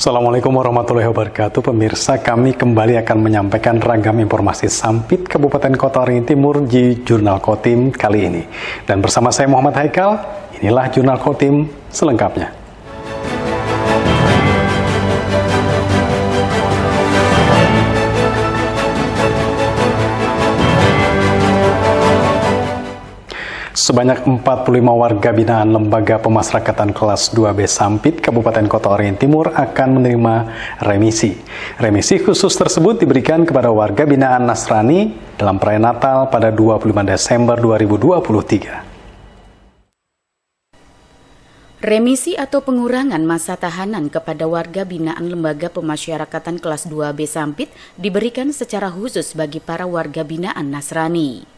Assalamualaikum warahmatullahi wabarakatuh. Pemirsa, kami kembali akan menyampaikan ragam informasi Sampit Kabupaten Kota Waringin Timur di Jurnal Kotim kali ini. Dan bersama saya Muhammad Haikal, inilah Jurnal Kotim selengkapnya. Sebanyak 45 warga binaan Lembaga Pemasyarakatan Kelas 2B Sampit Kabupaten Kota Waringin Timur akan menerima remisi. Remisi khusus tersebut diberikan kepada warga binaan Nasrani dalam perayaan Natal pada 25 Desember 2023. Remisi atau pengurangan masa tahanan kepada warga binaan Lembaga Pemasyarakatan Kelas 2B Sampit diberikan secara khusus bagi para warga binaan Nasrani.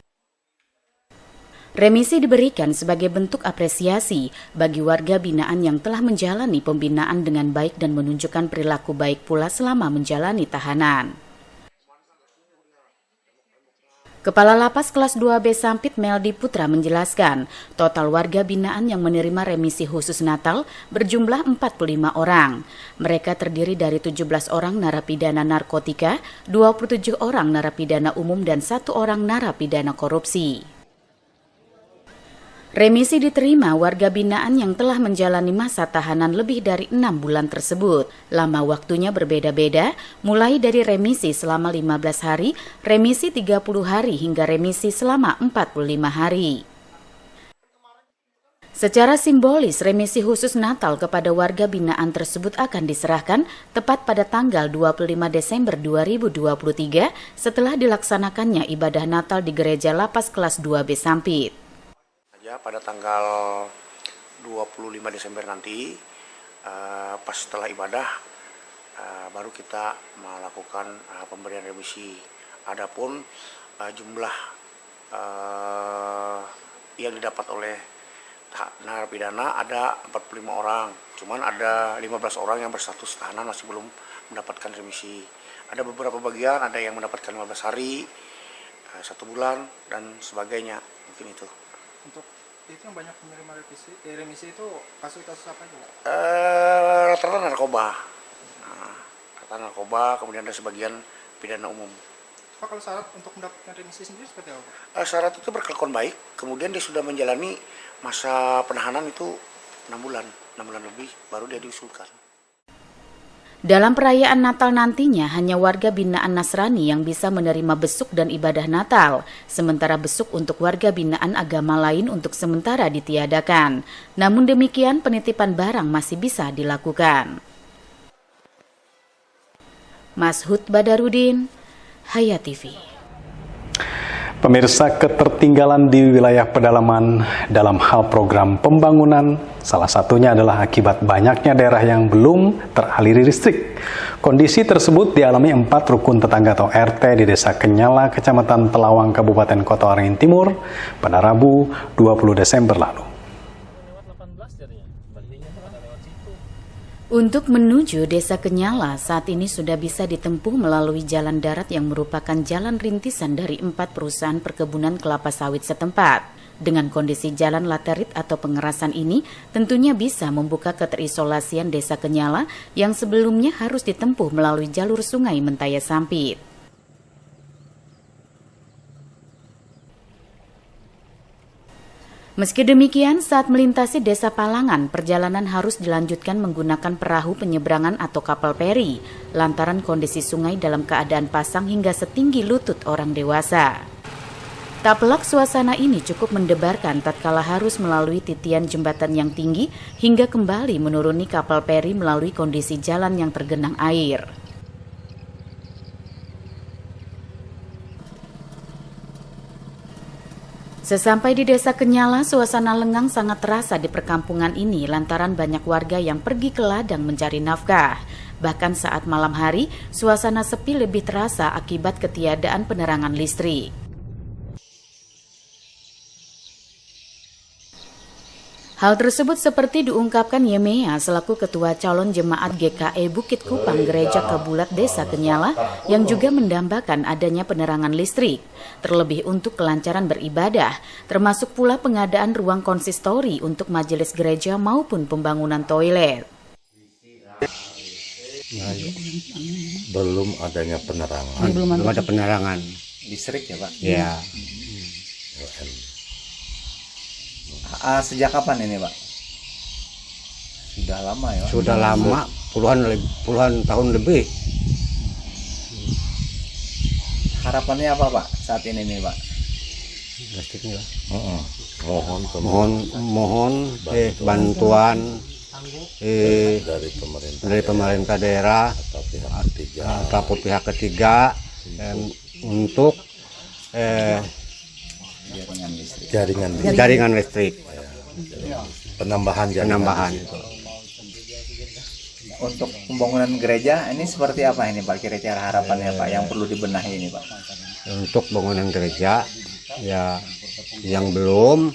Remisi diberikan sebagai bentuk apresiasi bagi warga binaan yang telah menjalani pembinaan dengan baik dan menunjukkan perilaku baik pula selama menjalani tahanan. Kepala Lapas Kelas 2B Sampit Meldi Putra menjelaskan, total warga binaan yang menerima remisi khusus Natal berjumlah 45 orang. Mereka terdiri dari 17 orang narapidana narkotika, 27 orang narapidana umum dan 1 orang narapidana korupsi. Remisi diterima warga binaan yang telah menjalani masa tahanan lebih dari 6 bulan tersebut. Lama waktunya berbeda-beda, mulai dari remisi selama 15 hari, remisi 30 hari hingga remisi selama 45 hari. Secara simbolis, remisi khusus Natal kepada warga binaan tersebut akan diserahkan tepat pada tanggal 25 Desember 2023 setelah dilaksanakannya ibadah Natal di Gereja Lapas Kelas 2B Sampit. Pada tanggal 25 Desember nanti, pas setelah ibadah, baru kita melakukan pemberian remisi. Adapun jumlah yang didapat oleh narapidana ada 45 orang, cuman ada 15 orang yang berstatus tahanan masih belum mendapatkan remisi. Ada beberapa bagian, ada yang mendapatkan 15 hari, 1 bulan, dan sebagainya. Mungkin itu. Untuk itu yang banyak menerima remisi itu kasus-kasus apa itu? Rata-rata narkoba. Rata-rata narkoba, kemudian ada sebagian pidana umum. Pak, kalau syarat untuk mendapatkan remisi sendiri seperti apa? Syarat itu berkelakuan baik, kemudian dia sudah menjalani masa penahanan itu 6 bulan lebih, baru dia diusulkan. Dalam perayaan Natal nantinya, hanya warga binaan Nasrani yang bisa menerima besuk dan ibadah Natal, sementara besuk untuk warga binaan agama lain untuk sementara ditiadakan. Namun demikian, penitipan barang masih bisa dilakukan. Mashud Badarudin, Hayat TV. Pemirsa, ketertinggalan di wilayah pedalaman dalam hal program pembangunan, salah satunya adalah akibat banyaknya daerah yang belum teraliri listrik. Kondisi tersebut dialami 4 rukun tetangga atau RT di Desa Kenyala, Kecamatan Telawang, Kabupaten Kota Waringin Timur pada Rabu 20 Desember lalu. Untuk menuju Desa Kenyala saat ini sudah bisa ditempuh melalui jalan darat yang merupakan jalan rintisan dari 4 perusahaan perkebunan kelapa sawit setempat. Dengan kondisi jalan laterit atau pengerasan ini, tentunya bisa membuka keterisolasian Desa Kenyala yang sebelumnya harus ditempuh melalui jalur Sungai Mentaya Sampit. Meski demikian, saat melintasi Desa Palangan, perjalanan harus dilanjutkan menggunakan perahu penyeberangan atau kapal peri, lantaran kondisi sungai dalam keadaan pasang hingga setinggi lutut orang dewasa. Tak pelak suasana ini cukup mendebarkan tatkala harus melalui titian jembatan yang tinggi hingga kembali menuruni kapal peri melalui kondisi jalan yang tergenang air. Sesampai di Desa Kenyala, suasana lengang sangat terasa di perkampungan ini lantaran banyak warga yang pergi ke ladang mencari nafkah. Bahkan saat malam hari, suasana sepi lebih terasa akibat ketiadaan penerangan listrik. Hal tersebut seperti diungkapkan Yemea selaku Ketua Calon Jemaat GKE Bukit Kupang Gereja Kabulat Desa Kenyala yang juga mendambakan adanya penerangan listrik, terlebih untuk kelancaran beribadah, termasuk pula pengadaan ruang konsistori untuk majelis gereja maupun pembangunan toilet. Belum adanya penerangan. Belum ada penerangan. Listrik ya Pak? Ya, Sejak kapan ini Pak? Sudah lama ya Pak? sudah lama, puluhan tahun lebih. Harapannya apa Pak saat ini nih Pak? Listriknya. Mohon Bantuan dari pemerintah daerah atau pihak ketiga. atau pihak ketiga untuk Jaringan jaringan listrik penambahan jaringan. Untuk pembangunan gereja ini seperti apa ini Pak? Kira-kira harapannya Pak yang perlu dibenahi ini Pak? Untuk bangunan gereja ya, yang belum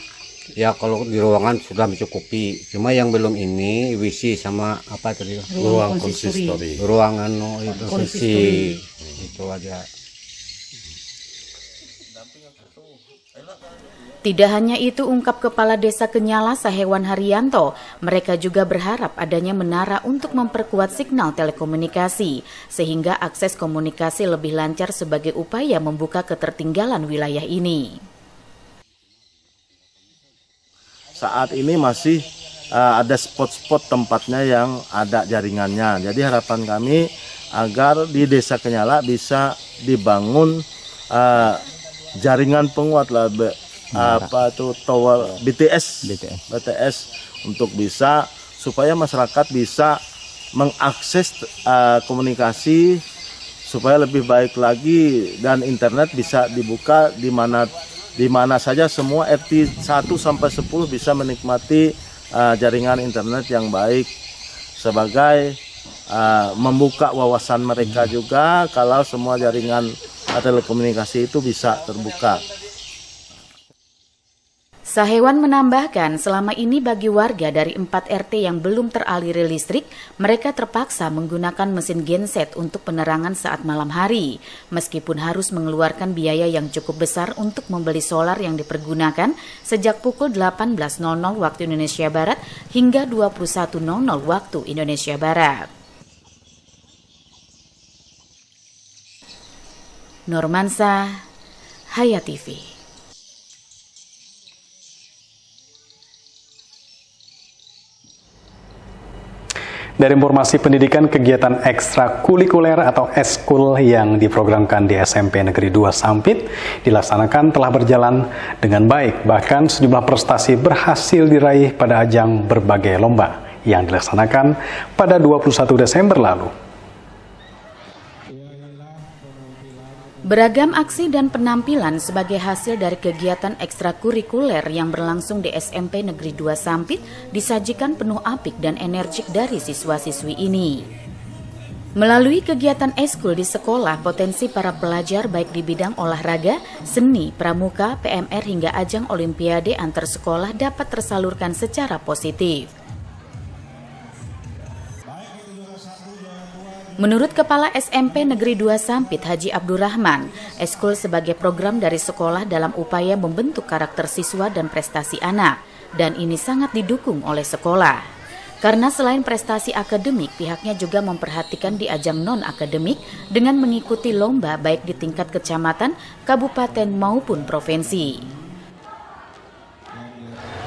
ya, kalau di ruangan sudah mencukupi, cuma yang belum ini WC sama apa tadi, Ruang konsistori. ruangan itu konsistori itu aja. Tidak hanya itu, ungkap Kepala Desa Kenyala Sahewan Haryanto, mereka juga berharap adanya menara untuk memperkuat signal telekomunikasi, sehingga akses komunikasi lebih lancar sebagai upaya membuka ketertinggalan wilayah ini. Saat ini masih ada spot-spot tempatnya yang ada jaringannya. Jadi harapan kami agar di Desa Kenyala bisa dibangun jaringan penguat lah, tower BTS untuk bisa supaya masyarakat bisa mengakses komunikasi supaya lebih baik lagi, dan internet bisa dibuka di mana saja, semua RT 1 sampai 10 bisa menikmati jaringan internet yang baik, sebagai membuka wawasan mereka juga kalau semua jaringan telekomunikasi itu bisa terbuka. Sahewan menambahkan, selama ini bagi warga dari 4 RT yang belum teraliri listrik, mereka terpaksa menggunakan mesin genset untuk penerangan saat malam hari, meskipun harus mengeluarkan biaya yang cukup besar untuk membeli solar yang dipergunakan sejak pukul 18.00 waktu Indonesia Barat hingga 21.00 waktu Indonesia Barat. Normansa, Hayat TV. Dari informasi pendidikan, kegiatan ekstrakurikuler atau eskul yang diprogramkan di SMP Negeri 2 Sampit dilaksanakan telah berjalan dengan baik. Bahkan sejumlah prestasi berhasil diraih pada ajang berbagai lomba yang dilaksanakan pada 21 Desember lalu. Beragam aksi dan penampilan sebagai hasil dari kegiatan ekstrakurikuler yang berlangsung di SMP Negeri 2 Sampit disajikan penuh apik dan energik dari siswa-siswi ini. Melalui kegiatan eskul di sekolah, potensi para pelajar baik di bidang olahraga, seni, pramuka, PMR hingga ajang olimpiade antar sekolah dapat tersalurkan secara positif. Menurut Kepala SMP Negeri 2 Sampit Haji Abdurrahman, eskul sebagai program dari sekolah dalam upaya membentuk karakter siswa dan prestasi anak, dan ini sangat didukung oleh sekolah. Karena selain prestasi akademik, pihaknya juga memperhatikan di ajang non-akademik dengan mengikuti lomba baik di tingkat kecamatan, kabupaten maupun provinsi.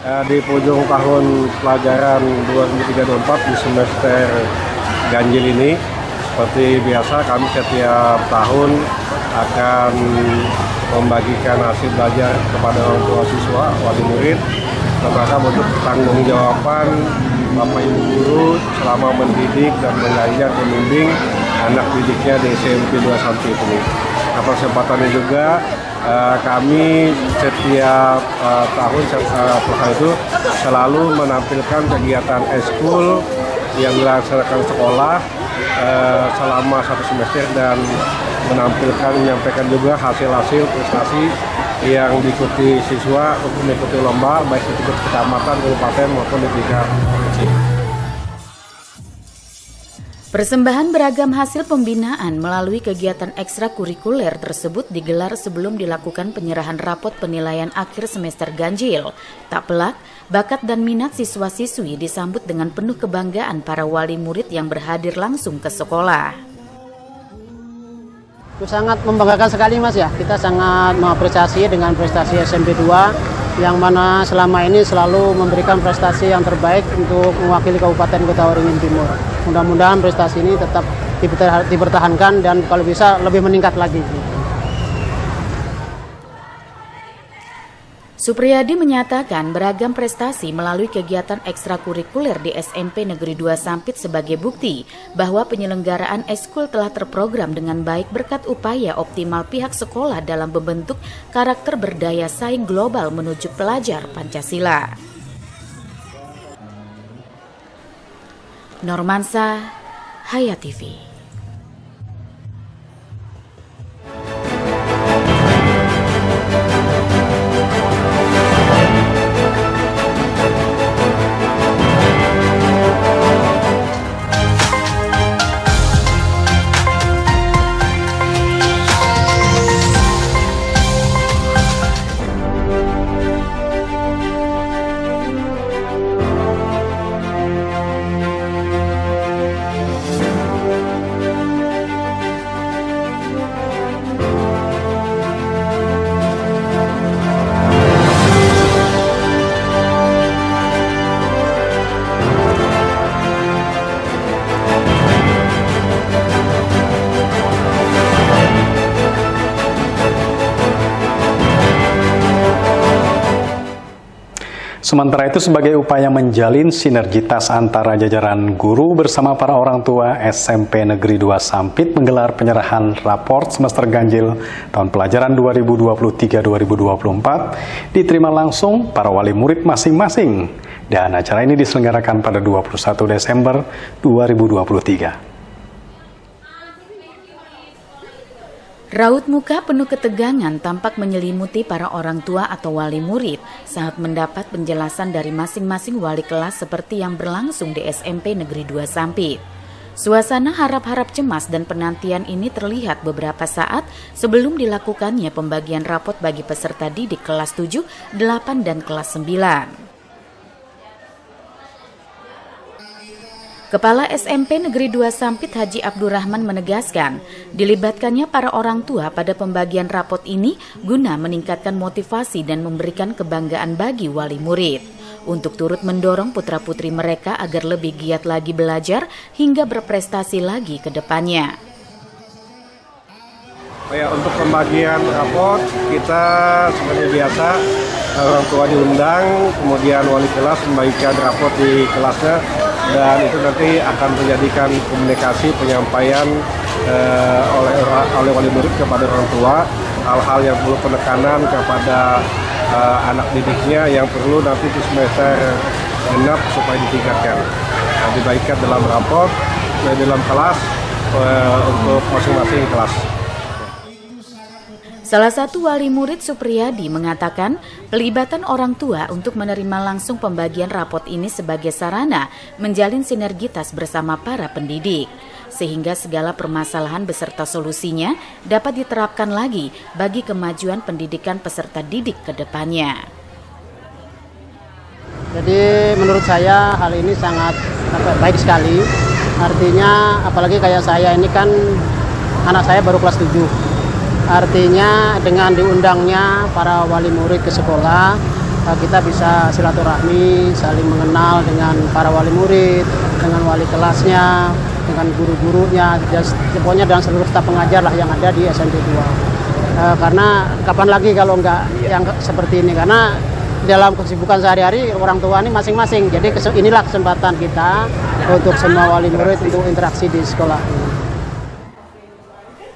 Di penghujung tahun pelajaran 2023-2024 di semester ganjil ini, seperti biasa kami setiap tahun akan membagikan hasil belajar kepada orang tua siswa, wali murid, terutama bentuk pertanggungjawaban Bapak Ibu guru selama mendidik dan mengajar membimbing anak didiknya di SMP 2 Sampit ini. Nah, kesempatannya juga kami setiap tahun itu selalu menampilkan kegiatan eskul yang dilaksanakan sekolah selama 1 semester, dan menyampaikan juga hasil-hasil prestasi yang diikuti siswa untuk mengikuti lomba baik di tingkat kecamatan, kabupaten maupun di tingkat provinsi. Persembahan beragam hasil pembinaan melalui kegiatan ekstrakurikuler tersebut digelar sebelum dilakukan penyerahan rapot penilaian akhir semester ganjil. Tak pelak, bakat dan minat siswa-siswi disambut dengan penuh kebanggaan para wali murid yang berhadir langsung ke sekolah. Itu sangat membanggakan sekali Mas ya, kita sangat mengapresiasi dengan prestasi SMP 2 yang mana selama ini selalu memberikan prestasi yang terbaik untuk mewakili Kabupaten Kota Waringin Timur. Mudah-mudahan prestasi ini tetap dipertahankan dan kalau bisa lebih meningkat lagi. Supriyadi menyatakan beragam prestasi melalui kegiatan ekstrakurikuler di SMP Negeri 2 Sampit sebagai bukti bahwa penyelenggaraan ekskul telah terprogram dengan baik berkat upaya optimal pihak sekolah dalam membentuk karakter berdaya saing global menuju pelajar Pancasila. Normansa, Hayat TV. Sementara itu, sebagai upaya menjalin sinergitas antara jajaran guru bersama para orang tua, SMP Negeri 2 Sampit menggelar penyerahan raport semester ganjil tahun pelajaran 2023-2024 diterima langsung para wali murid masing-masing. Dan acara ini diselenggarakan pada 21 Desember 2023. Raut muka penuh ketegangan tampak menyelimuti para orang tua atau wali murid saat mendapat penjelasan dari masing-masing wali kelas seperti yang berlangsung di SMP Negeri 2 Sampit. Suasana harap-harap cemas dan penantian ini terlihat beberapa saat sebelum dilakukannya pembagian rapot bagi peserta didik kelas 7, 8, dan kelas 9. Kepala SMP Negeri 2 Sampit Haji Abdurrahman menegaskan, dilibatkannya para orang tua pada pembagian rapot ini guna meningkatkan motivasi dan memberikan kebanggaan bagi wali murid untuk turut mendorong putra-putri mereka agar lebih giat lagi belajar hingga berprestasi lagi ke depannya. Ya, untuk pembagian rapot kita seperti biasa orang tua diundang, kemudian wali kelas membagikan rapot di kelasnya. Dan itu nanti akan menjadikan komunikasi penyampaian oleh wali murid kepada orang tua, hal-hal yang perlu penekanan kepada anak didiknya yang perlu nanti di semester genap supaya ditingkatkan. Dibagikan dalam raport, dalam kelas untuk masing-masing kelas. Salah satu wali murid Supriyadi mengatakan pelibatan orang tua untuk menerima langsung pembagian rapot ini sebagai sarana menjalin sinergitas bersama para pendidik, sehingga segala permasalahan beserta solusinya dapat diterapkan lagi bagi kemajuan pendidikan peserta didik ke depannya. Jadi menurut saya hal ini sangat baik sekali, artinya apalagi kayak saya ini kan anak saya baru kelas 7. Artinya dengan diundangnya para wali murid ke sekolah, kita bisa silaturahmi, saling mengenal dengan para wali murid, dengan wali kelasnya, dengan guru-gurunya, pokoknya dengan seluruh staf pengajar lah yang ada di SMP 2. Karena kapan lagi kalau enggak yang seperti ini, karena dalam kesibukan sehari-hari orang tua ini masing-masing. Jadi inilah kesempatan kita untuk semua wali murid untuk interaksi di sekolah ini.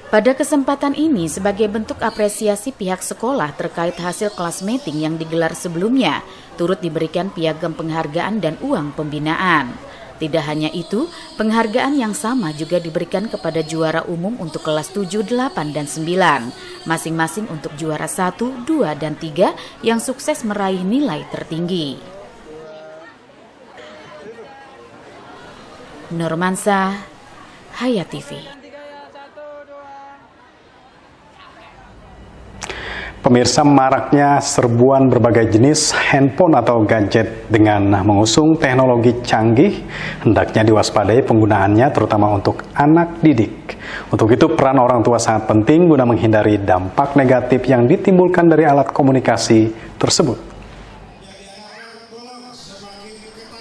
Pada kesempatan ini, sebagai bentuk apresiasi pihak sekolah terkait hasil kelas meeting yang digelar sebelumnya, turut diberikan piagam penghargaan dan uang pembinaan. Tidak hanya itu, penghargaan yang sama juga diberikan kepada juara umum untuk kelas 7, 8, dan 9, masing-masing untuk juara 1, 2, dan 3 yang sukses meraih nilai tertinggi. Normansa, Hayat TV. Pemirsa, maraknya serbuan berbagai jenis handphone atau gadget dengan mengusung teknologi canggih hendaknya diwaspadai penggunaannya terutama untuk anak didik. Untuk itu peran orang tua sangat penting guna menghindari dampak negatif yang ditimbulkan dari alat komunikasi tersebut.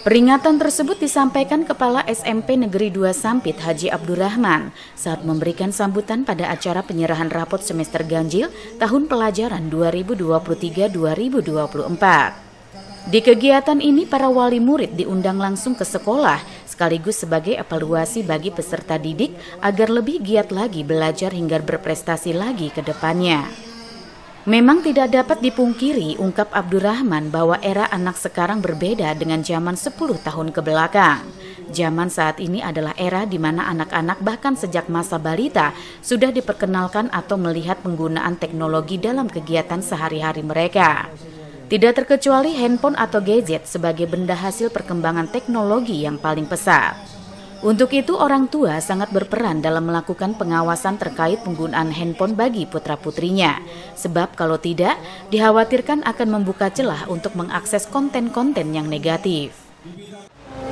Peringatan tersebut disampaikan Kepala SMP Negeri 2 Sampit Haji Abdurrahman saat memberikan sambutan pada acara penyerahan rapot semester ganjil tahun pelajaran 2023-2024. Di kegiatan ini para wali murid diundang langsung ke sekolah sekaligus sebagai evaluasi bagi peserta didik agar lebih giat lagi belajar hingga berprestasi lagi ke depannya. Memang tidak dapat dipungkiri, ungkap Abdurrahman, bahwa era anak sekarang berbeda dengan zaman 10 tahun ke belakang. Zaman saat ini adalah era di mana anak-anak bahkan sejak masa balita sudah diperkenalkan atau melihat penggunaan teknologi dalam kegiatan sehari-hari mereka. Tidak terkecuali handphone atau gadget sebagai benda hasil perkembangan teknologi yang paling pesat. Untuk itu orang tua sangat berperan dalam melakukan pengawasan terkait penggunaan handphone bagi putra-putrinya. Sebab kalau tidak, dikhawatirkan akan membuka celah untuk mengakses konten-konten yang negatif.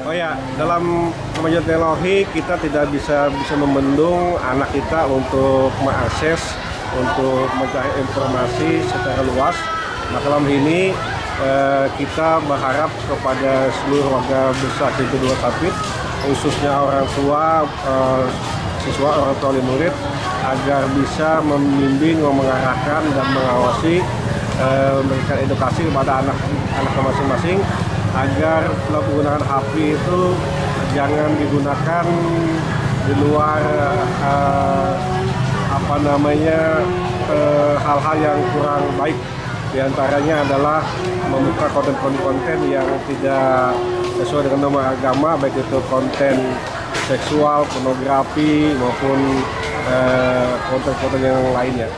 Oh ya, dalam kemajuan teknologi kita tidak bisa membendung anak kita untuk mengakses, untuk mencari informasi secara luas. Nah, dalam ini kita berharap kepada seluruh warga besar Negeri 2 Sampit, khususnya orang tua, siswa, orang tua murid, agar bisa membimbing, mengarahkan dan mengawasi, memberikan edukasi kepada anak masing-masing agar penggunaan HP itu jangan digunakan di luar hal-hal yang kurang baik. Di antaranya adalah membuka konten-konten yang tidak sesuai dengan norma agama, baik itu konten seksual, pornografi, maupun konten-konten yang lainnya.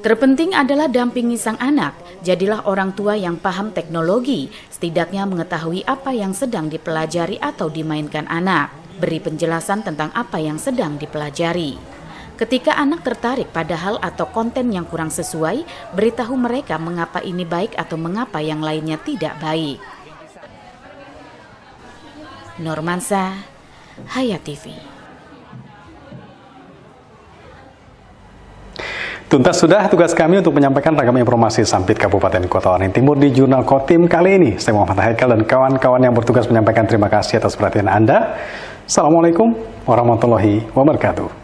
Terpenting adalah dampingi sang anak. Jadilah orang tua yang paham teknologi, setidaknya mengetahui apa yang sedang dipelajari atau dimainkan anak. Beri penjelasan tentang apa yang sedang dipelajari. Ketika anak tertarik pada hal atau konten yang kurang sesuai, beritahu mereka mengapa ini baik atau mengapa yang lainnya tidak baik. Normansa, Hayat TV. Tuntas sudah tugas kami untuk menyampaikan ragam informasi Sampit Kabupaten Kota Waringin Timur di Jurnal Kotim kali ini. Saya Muhammad Haikal dan kawan-kawan yang bertugas menyampaikan terima kasih atas perhatian Anda. Assalamualaikum warahmatullahi wabarakatuh.